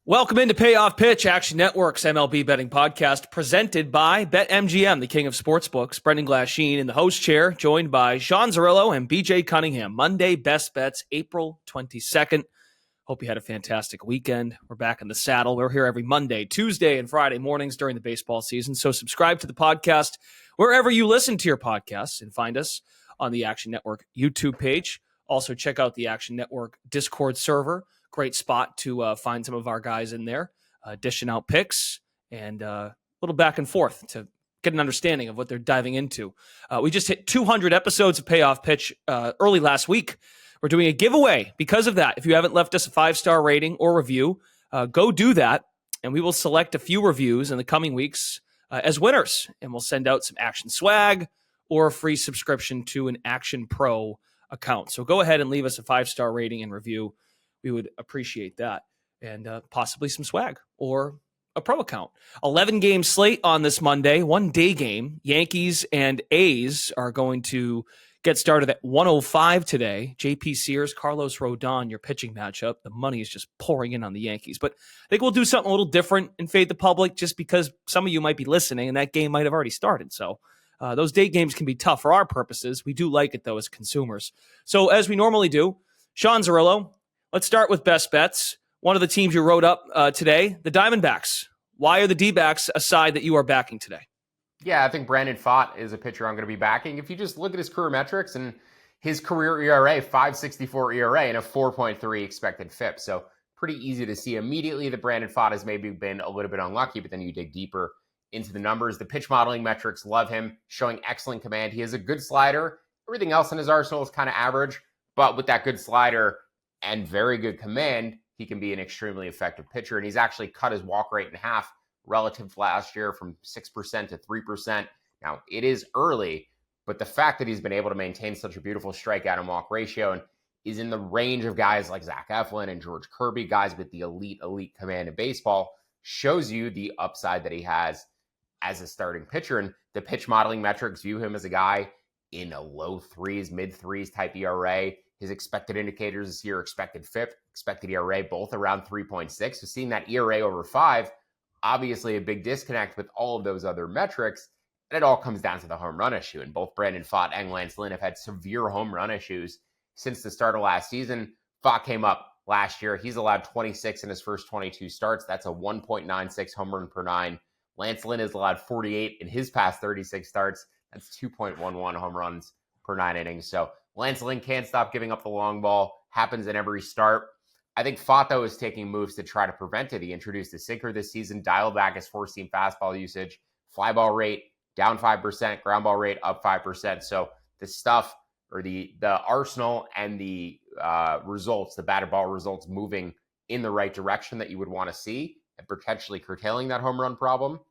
Welcome into Payoff Pitch, Action Network's MLB betting podcast, presented by BetMGM, the king of sportsbooks. Brendan Glasheen in the host chair, joined by Sean Zerillo and BJ Cunningham. Monday Best Bets, April 22nd. Hope you had a fantastic weekend. We're back in the saddle. We're here every Monday, Tuesday, and Friday mornings during the baseball season. So subscribe to the podcast wherever you listen to your podcasts and find us on the Action Network YouTube page. Also, check out the Action Network Discord server. Great spot to find some of our guys in there, dishing out picks and a little back and forth to get an understanding of what they're diving into. We just hit 200 episodes of Payoff Pitch early last week. We're doing a giveaway because of that. If you haven't left us a 5-star rating or review, go do that, and we will select a few reviews in the coming weeks as winners, and we'll send out some Action swag or a free subscription to an Action Pro account. So go ahead and leave us a 5-star rating and review. We would appreciate that, and possibly some swag or a pro account. 11-game slate on this Monday, one-day game. Yankees and A's are going to get started at 1:05 today. J.P. Sears, Carlos Rodon, your pitching matchup. The money is just pouring in on the Yankees. But I think we'll do something a little different and fade the public just because some of you might be listening, and that game might have already started. So those day games can be tough for our purposes. We do like it, though, as consumers. So as we normally do, Sean Zerillo, let's start with best bets. One of the teams you wrote up today, the Diamondbacks. Why are the D-backs a side that you are backing today? Yeah, I think Brandon Pfaadt is a pitcher I'm going to be backing. If you just look at his career metrics and his career ERA, 5.64 ERA and a 4.3 expected FIP. So pretty easy to see immediately that Brandon Pfaadt has maybe been a little bit unlucky, but then you dig deeper into the numbers. The pitch modeling metrics love him, showing excellent command. He has a good slider. Everything else in his arsenal is kind of average, but with that good slider and very good command, he can be an extremely effective pitcher. And he's actually cut his walk rate in half relative to last year from 6% to 3%. Now, it is early, but the fact that he's been able to maintain such a beautiful strikeout and walk ratio and is in the range of guys like Zach Eflin and George Kirby, guys with the elite command in baseball, shows you the upside that he has as a starting pitcher. And the pitch modeling metrics view him as a guy in a low threes, mid threes type ERA. His expected indicators this year, expected FIP, expected ERA, both around 3.6. So seeing that ERA over 5, obviously a big disconnect with all of those other metrics. And it all comes down to the home run issue. And both Brandon Pfaadt and Lance Lynn have had severe home run issues since the start of last season. Pfaadt came up last year. He's allowed 26 in his first 22 starts. That's a 1.96 home run per 9. Lance Lynn has allowed 48 in his past 36 starts. That's 2.11 home runs per 9 innings. So Lance Lynn can't stop giving up the long ball. Happens in every start. I think Pfaadt, though, is taking moves to try to prevent it. He introduced a sinker this season, dialed back his four-seam fastball usage, fly ball rate down 5%, ground ball rate up 5%. So the stuff, or the arsenal and the results, the batted ball results moving in the right direction that you would want to see and potentially curtailing that home run problem.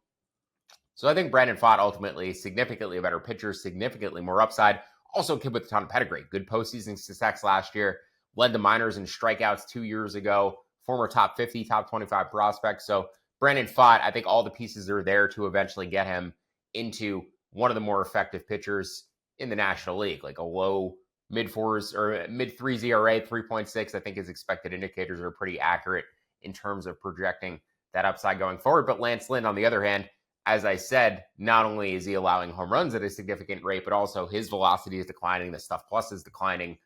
So I think Brandon Pfaadt ultimately significantly a better pitcher, significantly more upside. Also a kid with a ton of pedigree. Good postseason success last year. Led the minors in strikeouts 2 years ago. Former top 50, top 25 prospect. So Brandon Pfaadt, I think all the pieces are there to eventually get him into one of the more effective pitchers in the National League. Like a low mid-4s or mid-3s ERA, 3.6. I think his expected indicators are pretty accurate in terms of projecting that upside going forward. But Lance Lynn, on the other hand, as I said, not only is he allowing home runs at a significant rate, but also his velocity is declining. The stuff plus is declining.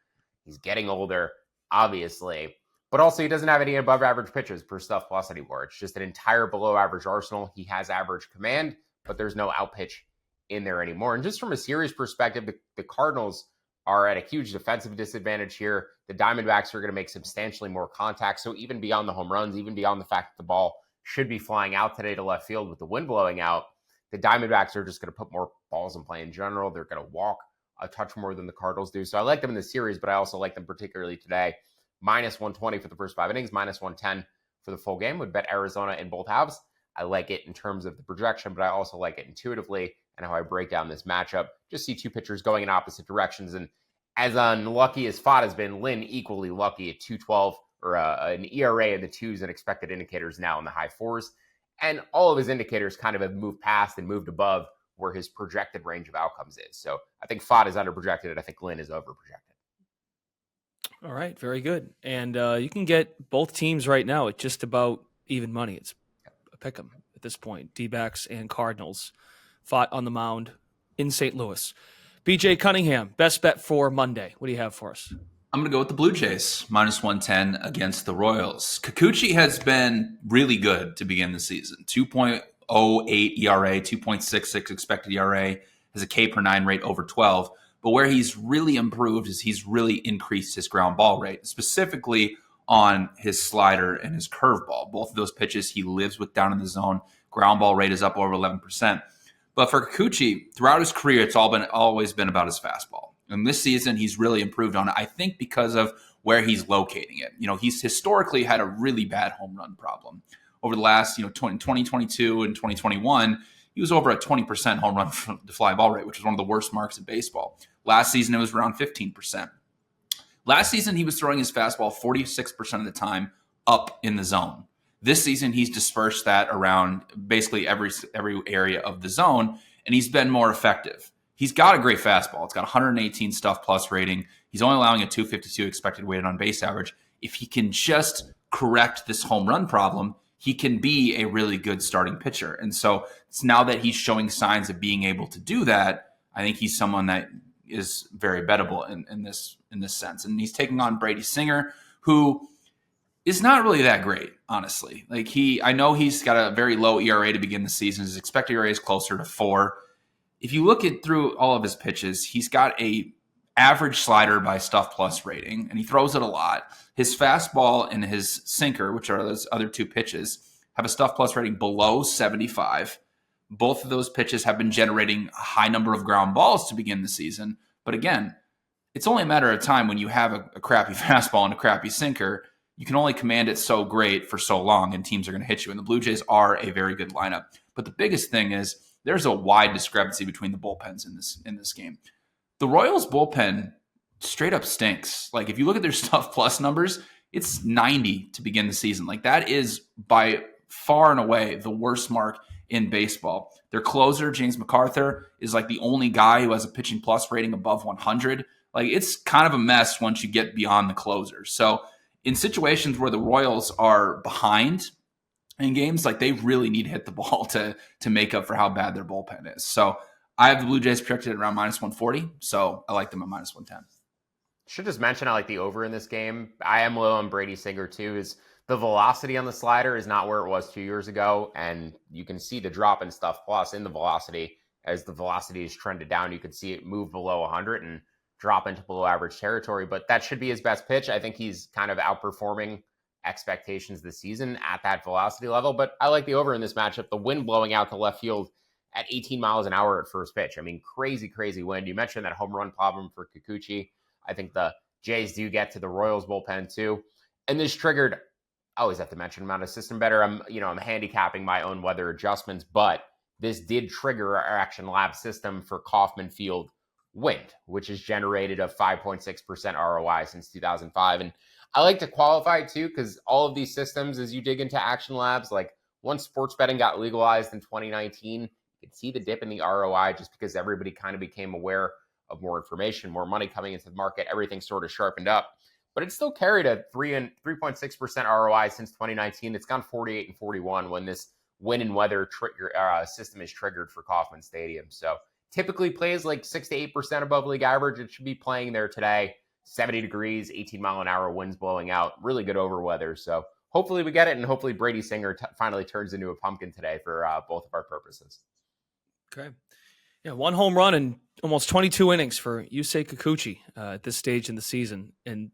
He's getting older, obviously. But also he doesn't have any above average pitches per stuff plus anymore. It's just an entire below average arsenal. He has average command, but there's no out pitch in there anymore. And just from a series perspective, the Cardinals are at a huge defensive disadvantage here. The Diamondbacks are going to make substantially more contact. So even beyond the home runs, even beyond the fact that the ball should be flying out today to left field with the wind blowing out, the Diamondbacks are just going to put more balls in play in general. They're going to walk a touch more than the Cardinals do. So I like them in the series, but I also like them particularly today. Minus 120 for the first 5 innings, minus 110 for the full game. Would bet Arizona in both halves. I like it in terms of the projection, but I also like it intuitively and how I break down this matchup. Just see two pitchers going in opposite directions. And as unlucky as Pfaadt has been, Lynn equally lucky at 2.12 or an ERA in the 2s and expected indicators now in the high 4s. And all of his indicators kind of have moved past and moved above where his projected range of outcomes is. So I think Pfaadt is underprojected, and I think Lynn is overprojected. All right, very good. And you can get both teams right now at just about even money. It's a pick 'em at this point. D-backs and Cardinals fought on the mound in St. Louis. BJ Cunningham, best bet for Monday. What do you have for us? I'm going to go with the Blue Jays, -110 against the Royals. Kikuchi has been really good to begin the season. 2.08 ERA, 2.66 expected ERA, has a K per 9 rate over 12. But where he's really improved is he's really increased his ground ball rate, specifically on his slider and his curveball. Both of those pitches he lives with down in the zone. Ground ball rate is up over 11%. But for Kikuchi, throughout his career, it's always been about his fastball. And this season, he's really improved on it, I think, because of where he's locating it. He's historically had a really bad home run problem. Over the last, 2022 and 2021, he was over a 20% home run to fly ball rate, which is one of the worst marks in baseball. Last season, it was around 15%. Last season, he was throwing his fastball 46% of the time up in the zone. This season, he's dispersed that around basically every area of the zone, and he's been more effective. He's got a great fastball. It's got 118 stuff plus rating. He's only allowing a 252 expected weighted on base average. If he can just correct this home run problem, he can be a really good starting pitcher. And so it's now that he's showing signs of being able to do that, I think he's someone that is very bettable in this sense. And he's taking on Brady Singer, who is not really that great, honestly. I know he's got a very low ERA to begin the season. His expected ERA is closer to 4. If you look through all of his pitches, he's got a average slider by stuff plus rating, and he throws it a lot. His fastball and his sinker, which are those other two pitches, have a stuff plus rating below 75. Both of those pitches have been generating a high number of ground balls to begin the season. But again, it's only a matter of time when you have a crappy fastball and a crappy sinker. You can only command it so great for so long, and teams are going to hit you. And the Blue Jays are a very good lineup. But the biggest thing is there's a wide discrepancy between the bullpens in this game. The Royals bullpen straight up stinks. If you look at their stuff plus numbers, it's 90 to begin the season. That is by far and away the worst mark in baseball. Their closer, James MacArthur, is the only guy who has a pitching plus rating above 100. It's kind of a mess once you get beyond the closer. So in situations where the Royals are behind in games, they really need to hit the ball to make up for how bad their bullpen is. So I have the Blue Jays projected at around -140, so I like them at -110. Should just mention I like the over in this game. I am low on Brady Singer too. Is the velocity on the slider is not where it was 2 years ago, and you can see the drop in stuff plus in the velocity. As the velocity is trended down, you can see it move below 100 and drop into below average territory, but that should be his best pitch. I think he's kind of outperforming expectations this season at that velocity level, but I like the over in this matchup. The wind blowing out to left field at 18 miles an hour at first pitch. I mean, crazy wind. You mentioned that home run problem for Kikuchi. I think the Jays do get to the Royals bullpen too. And this triggered, I always have to mention I'm not a system better. I'm handicapping my own weather adjustments, but this did trigger our Action Lab system for Kauffman Field wind, which has generated a 5.6% ROI since 2005. And I like to qualify too, because all of these systems, as you dig into Action Labs, once sports betting got legalized in 2019, you could see the dip in the ROI just because everybody kind of became aware of more information, more money coming into the market. Everything sort of sharpened up, but it still carried a 3.6% ROI since 2019. It's gone 48 and 41 when this wind and weather system is triggered for Kauffman Stadium. So typically plays 6 to 8% above league average. It should be playing there today. 70 degrees, 18 mile an hour winds blowing out. Really good over weather. So hopefully we get it, and hopefully Brady Singer finally turns into a pumpkin today for both of our purposes. Okay. Yeah, 1 home run and almost 22 innings for Yusei Kikuchi at this stage in the season. And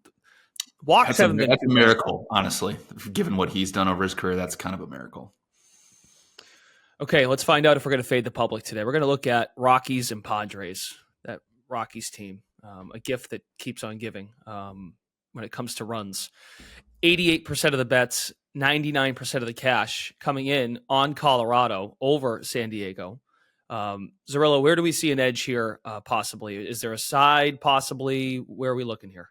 walks haven't been... That's a miracle, honestly. Given what he's done over his career, that's kind of a miracle. Okay, let's find out if we're going to fade the public today. We're going to look at Rockies and Padres, that Rockies team, a gift that keeps on giving when it comes to runs. 88% of the bets, 99% of the cash coming in on Colorado over San Diego. Zerillo, where do we see an edge here possibly? Is there a side possibly? Where are we looking here?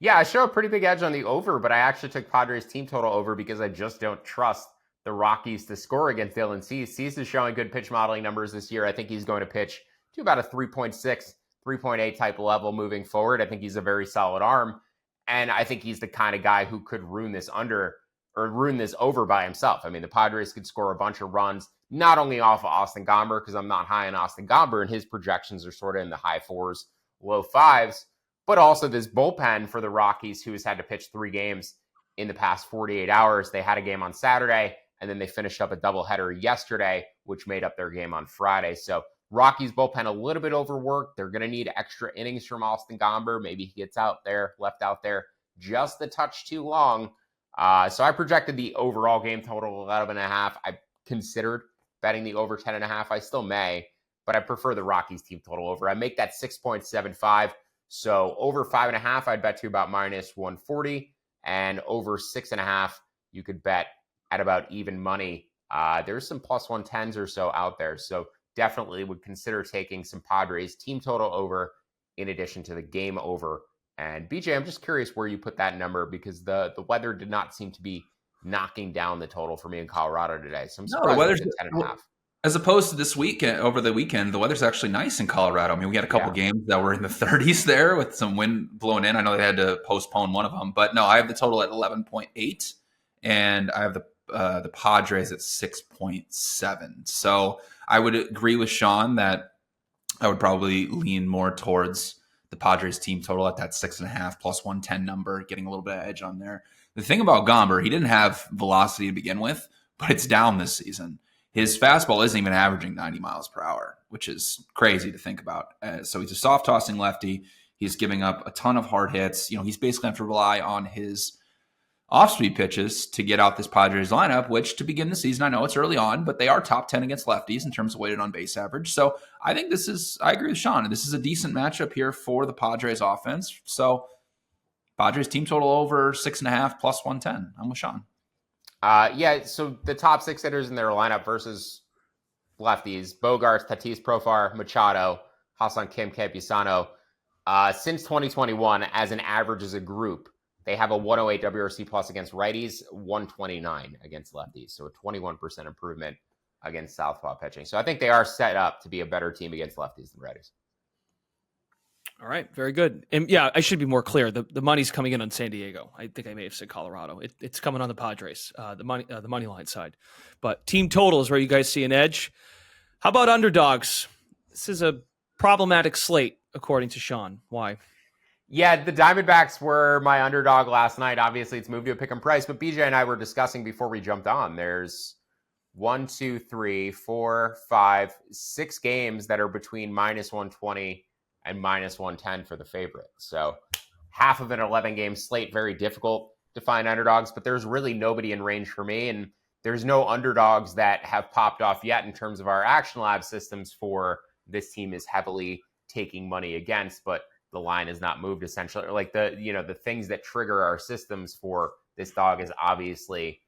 Yeah, I show a pretty big edge on the over, but I actually took Padres team total over because I just don't trust the Rockies to score against Dylan Cease. Cease is showing good pitch modeling numbers this year. I think he's going to pitch to about a 3.6, 3.8 type level moving forward. I think he's a very solid arm, and I think he's the kind of guy who could ruin this under. or ruin this over by himself. I mean, the Padres could score a bunch of runs, not only off of Austin Gomber, because I'm not high on Austin Gomber, and his projections are sort of in the high 4s, low 5s, but also this bullpen for the Rockies, who has had to pitch 3 games in the past 48 hours. They had a game on Saturday, and then they finished up a doubleheader yesterday, which made up their game on Friday. So Rockies bullpen a little bit overworked. They're going to need extra innings from Austin Gomber. Maybe he gets left out there just a touch too long. So I projected the overall game total 11.5. I considered betting the over 10.5. I still may, but I prefer the Rockies team total over. I make that 6.75. So over 5.5, I'd bet to about minus 140, and over 6.5, you could bet at about even money. There's some plus 110s or so out there. So definitely would consider taking some Padres team total over in addition to the game over. And BJ, I'm just curious where you put that number, because the weather did not seem to be knocking down the total for me in Colorado today. So I'm surprised it's 10.5. As opposed to this weekend, over the weekend, the weather's actually nice in Colorado. I mean, we had a couple games that were in the 30s there with some wind blowing in. I know they had to postpone one of them, but no, I have the total at 11.8, and I have the Padres at 6.7. So I would agree with Sean that I would probably lean more towards the Padres team total at that 6.5 plus 110 number, getting a little bit of edge on there. The thing about Gomber, he didn't have velocity to begin with, but it's down this season. His fastball isn't even averaging 90 miles per hour, which is crazy to think about. So he's a soft tossing lefty. He's giving up a ton of hard hits. You know, he's basically have to rely on his off-speed pitches to get out this Padres lineup, which to begin the season, I know it's early on, but they are top 10 against lefties in terms of weighted on base average. So I think I agree with Sean. This is a decent matchup here for the Padres offense. So Padres team total over 6.5 plus 110. I'm with Sean. So the top 6 hitters in their lineup versus lefties: Bogarts, Tatis, Profar, Machado, Hassan Kim, Campusano. Since 2021, as an average as a group, they have a 108 WRC plus against righties, 129 against lefties. So a 21% improvement against southpaw pitching. So I think they are set up to be a better team against lefties than righties. All right, very good. And yeah, I should be more clear. The money's coming in on San Diego. I think I may have said Colorado. It's coming on the Padres, the money line side. But team total is where you guys see an edge. How about underdogs? This is a problematic slate, according to Sean. Why? Yeah, the Diamondbacks were my underdog last night. Obviously, it's moved to a pick 'em price, but BJ and I were discussing before we jumped on. There's 1, 2, 3, 4, 5, 6 games that are between minus 120 and minus 110 for the favorite. So half of an 11-game slate, very difficult to find underdogs, but there's really nobody in range for me. And there's no underdogs that have popped off yet in terms of our Action Lab systems for this team is heavily taking money against, but the line has not moved essentially. Like the things that trigger our systems for this dog is obviously,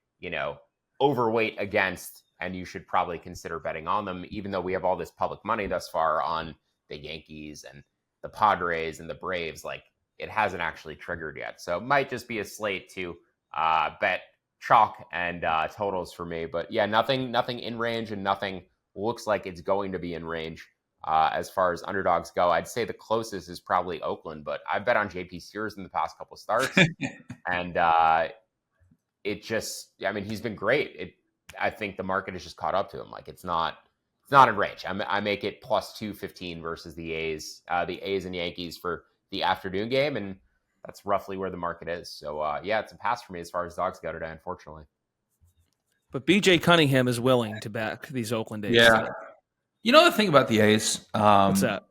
overweight against, and you should probably consider betting on them, even though we have all this public money thus far on the Yankees and the Padres and the Braves. Like, it hasn't actually triggered yet. So it might just be a slate to bet chalk and totals for me. But yeah, nothing in range, and nothing looks like it's going to be in range as far as underdogs go. I'd say the closest is probably Oakland, but I bet on JP Sears in the past couple starts. And he's been great. I think the market has just caught up to him. Like, it's not in range. I make it plus 215 versus the A's and Yankees for the afternoon game, and that's roughly where the market is. So it's a pass for me as far as dogs go today, unfortunately. But BJ Cunningham is willing to back these Oakland A's. Yeah. You know, the thing about the A's what's that?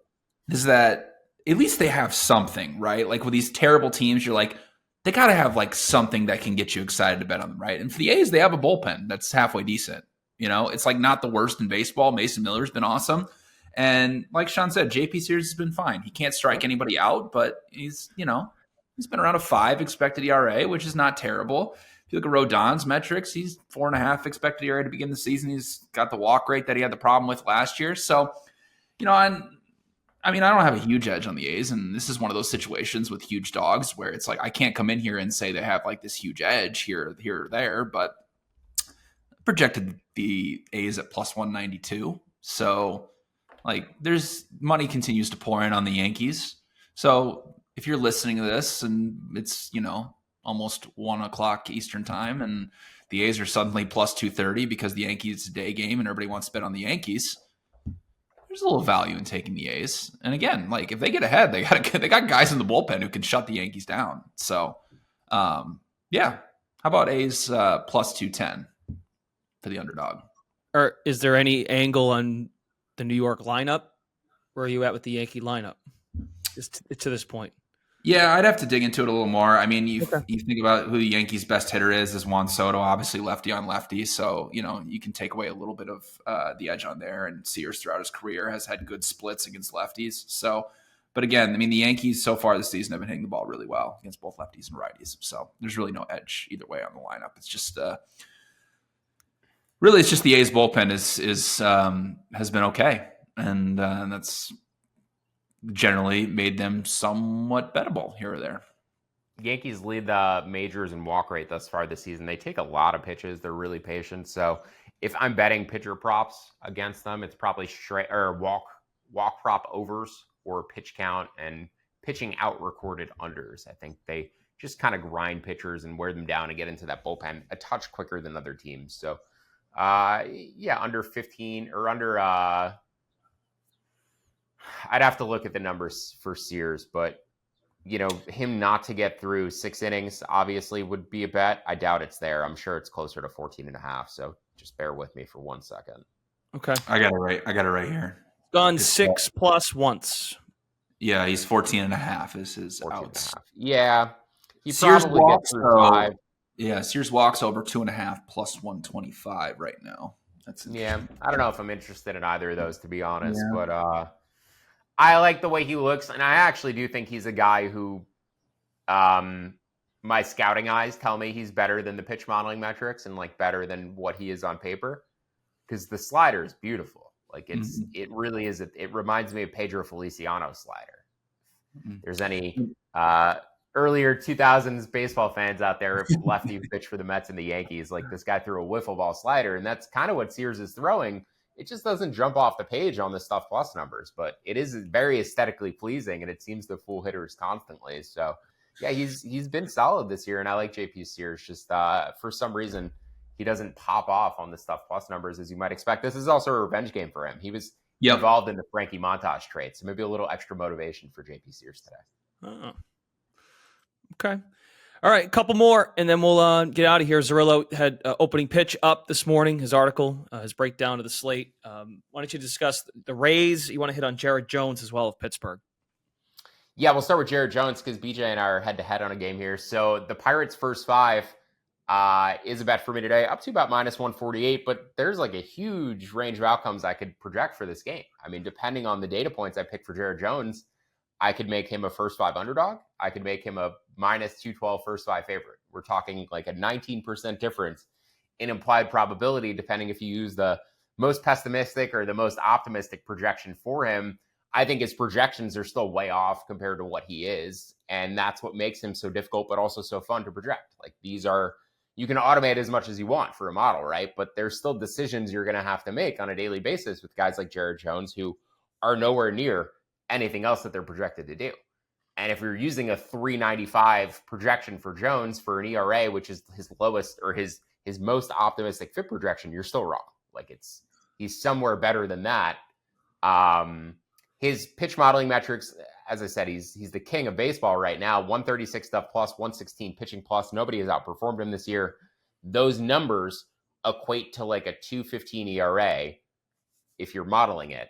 Is that at least they have something, right? Like with these terrible teams, you're like, they got to have like something that can get you excited to bet on them, right? And for the A's, they have a bullpen that's halfway decent. It's like not the worst in baseball. Mason Miller's been awesome. And like Sean said, JP Sears has been fine. He can't strike anybody out, but he's been around a 5 expected ERA, which is not terrible. If you look at Rodon's metrics, he's 4.5 expected ERA to begin the season. He's got the walk rate that he had the problem with last year. So, I don't have a huge edge on the A's, and this is one of those situations with huge dogs where it's like I can't come in here and say they have like this huge edge here or there, but projected the A's at plus 192. So like there's money continues to pour in on the Yankees. So if you're listening to this and it's, almost 1 o'clock Eastern time, and the A's are suddenly plus 230 because the Yankees is a day game and everybody wants to bet on the Yankees. There's a little value in taking the A's. And again, like if they get ahead, they got guys in the bullpen who can shut the Yankees down. So, yeah. How about A's plus 210 for the underdog? Or is there any angle on the New York lineup? Where are you at with the Yankee lineup just to this point? Yeah, I'd have to dig into it a little more. I mean, you think about who the Yankees' best hitter is Juan Soto, obviously lefty on lefty. So, you can take away a little bit of the edge on there. And Sears throughout his career has had good splits against lefties. So, but again, I mean, the Yankees so far this season have been hitting the ball really well against both lefties and righties. So there's really no edge either way on the lineup. It's just really, it's just the A's bullpen has been okay. And that's generally made them somewhat bettable here or there. Yankees lead the majors in walk rate thus far this season. They take a lot of pitches. They're really patient. So if I'm betting pitcher props against them, it's probably straight or walk prop overs or pitch count and pitching out recorded unders. I think they just kind of grind pitchers and wear them down and get into that bullpen a touch quicker than other teams. So under 15 or under I'd have to look at the numbers for Sears, but him not to get through 6 innings obviously would be a bet. I doubt it's there. I'm sure it's closer to 14.5. So just bear with me for 1 second. Okay. I got it right here. Gone 6+ once. Yeah, he's 14.5 is his outs. Yeah. He Sears probably gets through 5. Yeah, Sears walks over 2.5 plus 125 right now. Yeah, I don't know if I'm interested in either of those, to be honest, but I like the way he looks, and I actually do think he's a guy who my scouting eyes tell me he's better than the pitch modeling metrics and like better than what he is on paper, because the slider is beautiful. Like it really is. It reminds me of Pedro Feliciano slider. There's any earlier 2000s baseball fans out there, if lefty pitch for the Mets and the Yankees, like this guy threw a wiffle ball slider, and that's kind of what Sears is throwing. It just doesn't jump off the page on the Stuff Plus numbers, but it is very aesthetically pleasing, and it seems to fool hitters constantly. So, yeah, he's been solid this year, and I like JP Sears. Just for some reason, he doesn't pop off on the Stuff Plus numbers as you might expect. This is also a revenge game for him. He was involved in the Frankie Montas trade, so maybe a little extra motivation for JP Sears today. Oh. Okay. All right, a couple more, and then we'll get out of here. Zerillo had opening pitch up this morning, his article, his breakdown of the slate. Why don't you discuss the Rays? You want to hit on Jared Jones as well of Pittsburgh. Yeah, we'll start with Jared Jones because BJ and I are head-to-head on a game here. So the Pirates' first 5 is a bet for me today, up to about minus 148, but there's like a huge range of outcomes I could project for this game. I mean, depending on the data points I pick for Jared Jones, I could make him a first 5 underdog. I could make him a minus 212 first 5 favorite. We're talking like a 19% difference in implied probability, depending if you use the most pessimistic or the most optimistic projection for him. I think his projections are still way off compared to what he is. And that's what makes him so difficult, but also so fun to project. Like these are, you can automate as much as you want for a model, right? But there's still decisions you're going to have to make on a daily basis with guys like Jared Jones who are nowhere near anything else that they're projected to do. And if you're using a 395 projection for Jones for an ERA, which is his lowest or his most optimistic fit projection, you're still wrong. Like he's somewhere better than that. His pitch modeling metrics, as I said, he's the king of baseball right now. 136 stuff plus, 116 pitching plus. Nobody has outperformed him this year. Those numbers equate to like a 215 ERA if you're modeling it.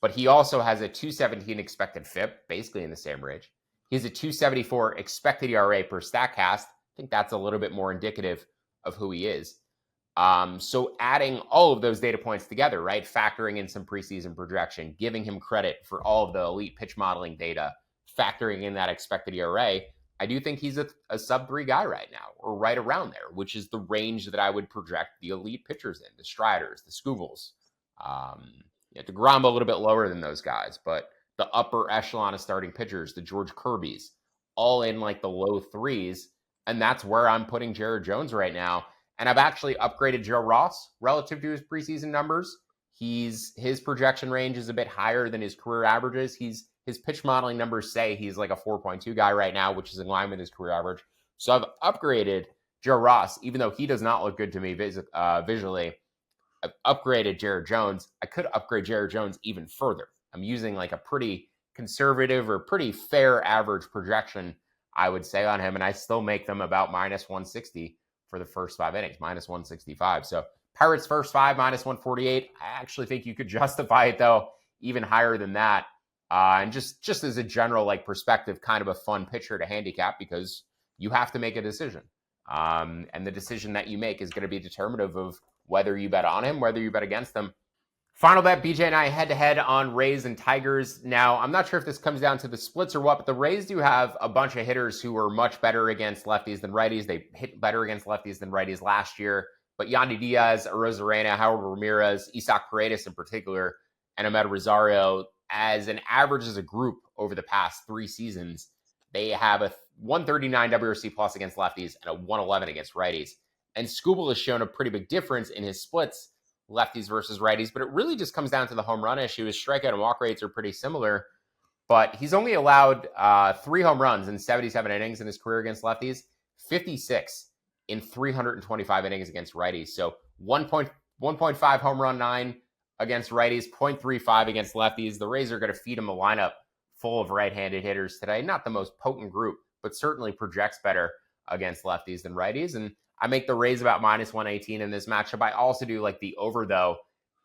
But he also has a 217 expected FIP, basically in the same range. He has a 274 expected ERA per StatCast. I think that's a little bit more indicative of who he is. So adding all of those data points together, right? Factoring in some preseason projection, giving him credit for all of the elite pitch modeling data, factoring in that expected ERA, I do think he's a sub-3 guy right now, or right around there, which is the range that I would project the elite pitchers in, the Striders, the Skubals. DeGrom a little bit lower than those guys, but the upper echelon of starting pitchers, the George Kirbys, all in like the low 3s. And that's where I'm putting Jared Jones right now. And I've actually upgraded Joe Ross relative to his preseason numbers. His projection range is a bit higher than his career averages. His pitch modeling numbers say he's like a 4.2 guy right now, which is in line with his career average. So I've upgraded Joe Ross, even though he does not look good to me visually. I've upgraded Jared Jones. I could upgrade Jared Jones even further. I'm using like a pretty conservative or pretty fair average projection, I would say, on him, and I still make them about minus 160 for the first 5 innings, minus 165. So Pirates first 5, minus 148. I actually think you could justify it, though, even higher than that. And just as a general like perspective, kind of a fun pitcher to handicap because you have to make a decision. And the decision that you make is going to be determinative of whether you bet on him, whether you bet against him. Final bet, BJ and I head-to-head on Rays and Tigers. Now, I'm not sure if this comes down to the splits or what, but the Rays do have a bunch of hitters who are much better against lefties than righties. They hit better against lefties than righties last year. But Yandy Diaz, Arozarena, Howard Ramirez, Isaac Paredes in particular, and Ahmed Rosario, as an average as a group over the past 3 seasons, they have a 139 WRC plus against lefties and a 111 against righties. And Skubal has shown a pretty big difference in his splits, lefties versus righties, but it really just comes down to the home run issue. His strikeout and walk rates are pretty similar, but he's only allowed 3 home runs in 77 innings in his career against lefties, 56 in 325 innings against righties. So 1.5 home run 9 against righties, 0.35 against lefties. The Rays are going to feed him a lineup full of right-handed hitters today. Not the most potent group, but certainly projects better against lefties than righties. And I make the Rays about minus 118 in this matchup. I also do like the over, though,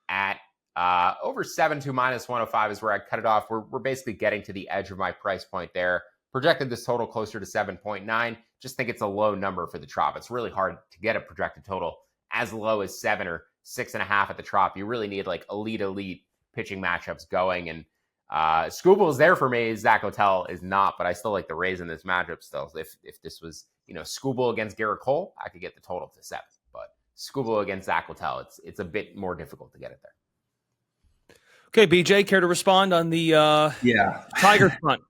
at over 7 to minus 105 is where I cut it off. We're basically getting to the edge of my price point there. Projected this total closer to 7.9. Just think it's a low number for the Trop. It's really hard to get a projected total as low as 7 or 6.5 at the Trop. You really need like elite pitching matchups going. And Skubal is there for me. Zach Otel is not, but I still like the Rays in this matchup still. If this was, Skubal against Garrett Cole, I could get the total to 7. But Skubal against Zach Otel, it's a bit more difficult to get it there. Okay, BJ, care to respond on the Tigers front?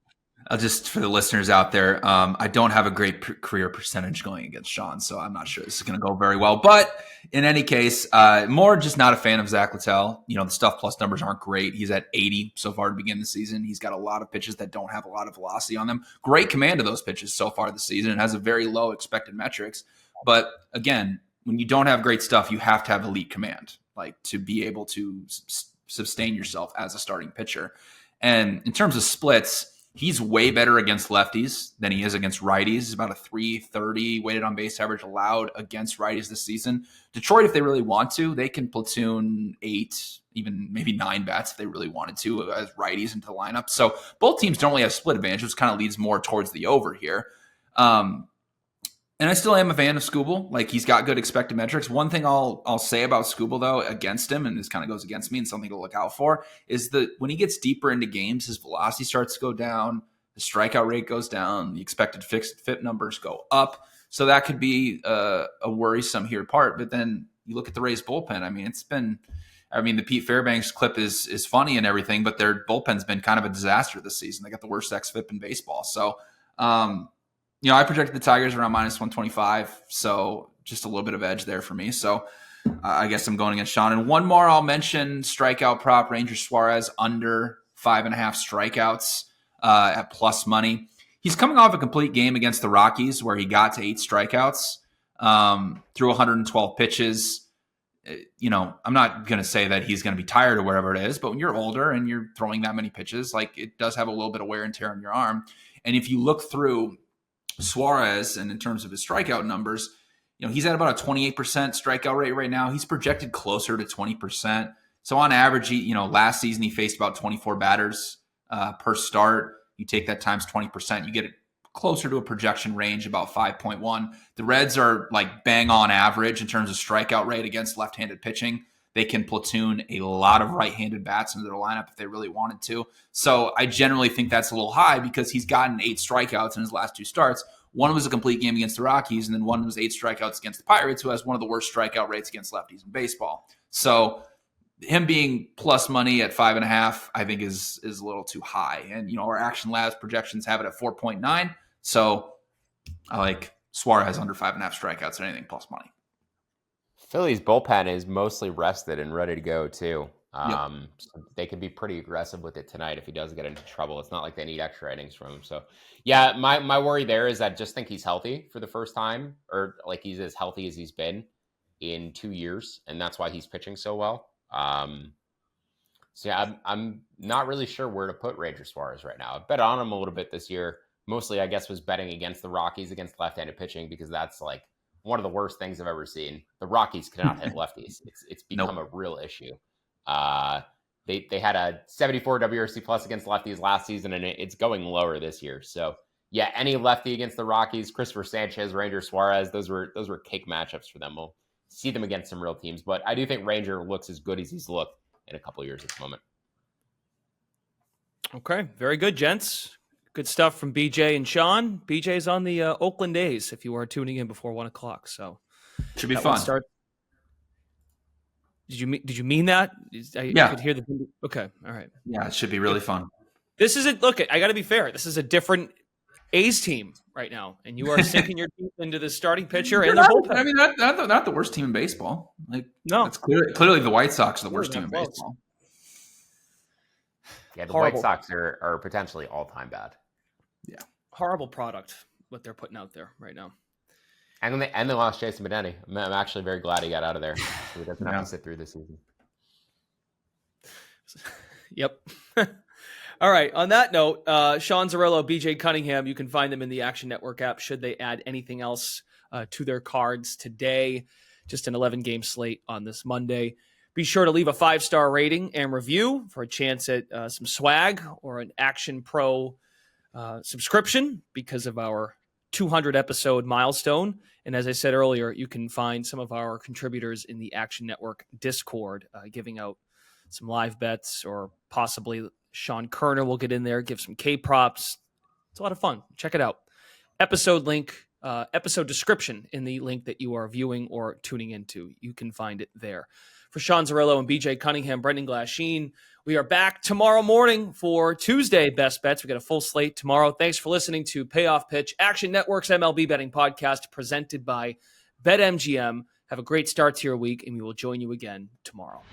Just for the listeners out there, I don't have a great career percentage going against Sean, so I'm not sure this is going to go very well. But in any case, more just not a fan of Zach Littell. The stuff plus numbers aren't great. He's at 80 so far to begin the season. He's got a lot of pitches that don't have a lot of velocity on them. Great command of those pitches so far this season. It has a very low expected metrics. But again, when you don't have great stuff, you have to have elite command, like to be able to sustain yourself as a starting pitcher. And in terms of splits, he's way better against lefties than he is against righties. He's about a 330 weighted on base average allowed against righties this season. Detroit, if they really want to, they can platoon 8, even maybe 9 bats if they really wanted to as righties into the lineup. So both teams don't really have split advantage, which kind of leads more towards the over here. And I still am a fan of Skubal. Like, he's got good expected metrics. One thing I'll say about Skubal, though, against him, and this kind of goes against me and something to look out for, is that when he gets deeper into games, his velocity starts to go down, the strikeout rate goes down, the expected fixed FIP numbers go up. So that could be a worrisome here part. But then you look at the Rays bullpen. The Pete Fairbanks clip is funny and everything, but their bullpen's been kind of a disaster this season. They got the worst xFIP in baseball. So, I projected the Tigers around minus 125, so just a little bit of edge there for me. So I guess I'm going against Sean. And one more I'll mention, strikeout prop, Ranger Suarez under 5.5 strikeouts at plus money. He's coming off a complete game against the Rockies where he got to 8 strikeouts through 112 pitches. I'm not going to say that he's going to be tired or whatever it is, but when you're older and you're throwing that many pitches, like, it does have a little bit of wear and tear on your arm. And if you look through Suarez, and in terms of his strikeout numbers, he's at about a 28% strikeout rate right now. He's projected closer to 20%. So on average, last season he faced about 24 batters per start. You take that times 20%, you get it closer to a projection range, about 5.1. The Reds are like bang on average in terms of strikeout rate against left-handed pitching. They can platoon a lot of right-handed bats into their lineup if they really wanted to. So I generally think that's a little high because he's gotten 8 strikeouts in his last 2 starts. One was a complete game against the Rockies, and then one was 8 strikeouts against the Pirates, who has one of the worst strikeout rates against lefties in baseball. So him being plus money at 5.5, I think is a little too high. And, our Action Labs projections have it at 4.9. So I like Suarez under 5.5 strikeouts at anything plus money. Philly's bullpen is mostly rested and ready to go, too. So they could be pretty aggressive with it tonight if he does get into trouble. It's not like they need extra innings from him. So yeah, my worry there is I just think he's healthy for the first time, or like he's as healthy as he's been in 2 years, and that's why he's pitching so well. So yeah, I'm not really sure where to put Ranger Suarez right now. I bet on him a little bit this year. Mostly, I guess, was betting against the Rockies against left-handed pitching, because that's like one of the worst things I've ever seen. The Rockies cannot hit lefties. It's become a real issue. They had a 74 WRC plus against lefties last season, and it's going lower this year. So yeah, any lefty against the Rockies, Christopher Sanchez, Ranger Suarez, those were cake matchups for them. We'll see them against some real teams, but I do think Ranger looks as good as he's looked in a couple of years at this moment. Okay, very good, gents. Good stuff from BJ and Sean. BJ's on the Oakland A's if you are tuning in before 1 o'clock. So should be fun. Did you mean that? Yeah. I could hear the. Okay, all right. Yeah, it should be really fun. This is it. Look, I got to be fair. This is a different A's team right now, and you are sinking your teeth into the starting pitcher and the bullpen. I mean, not the worst team in baseball. Like, no, it's clearly the White Sox are the worst team in baseball. Yeah, the White Sox are potentially all-time bad. Yeah, horrible product what they're putting out there right now. And they lost Jason Benetti. I'm actually very glad he got out of there, so he doesn't have to sit through this season. Yep. All right. On that note, Sean Zerillo, BJ Cunningham, you can find them in the Action Network app should they add anything else to their cards today. Just an 11-game slate on this Monday. Be sure to leave a 5-star rating and review for a chance at some swag or an Action Pro subscription because of our 200 episode milestone. And as I said earlier, you can find some of our contributors in the Action Network Discord giving out some live bets, or possibly Sean Kerner will get in there, give some K-props. It's a lot of fun. Check it out. Episode link, episode description in the link that you are viewing or tuning into. You can find it there. For Sean Zerillo and BJ Cunningham, Brendan Glasheen, we are back tomorrow morning for Tuesday Best Bets. We got a full slate tomorrow. Thanks for listening to Payoff Pitch, Action Network's MLB betting podcast presented by BetMGM. Have a great start to your week, and we will join you again tomorrow.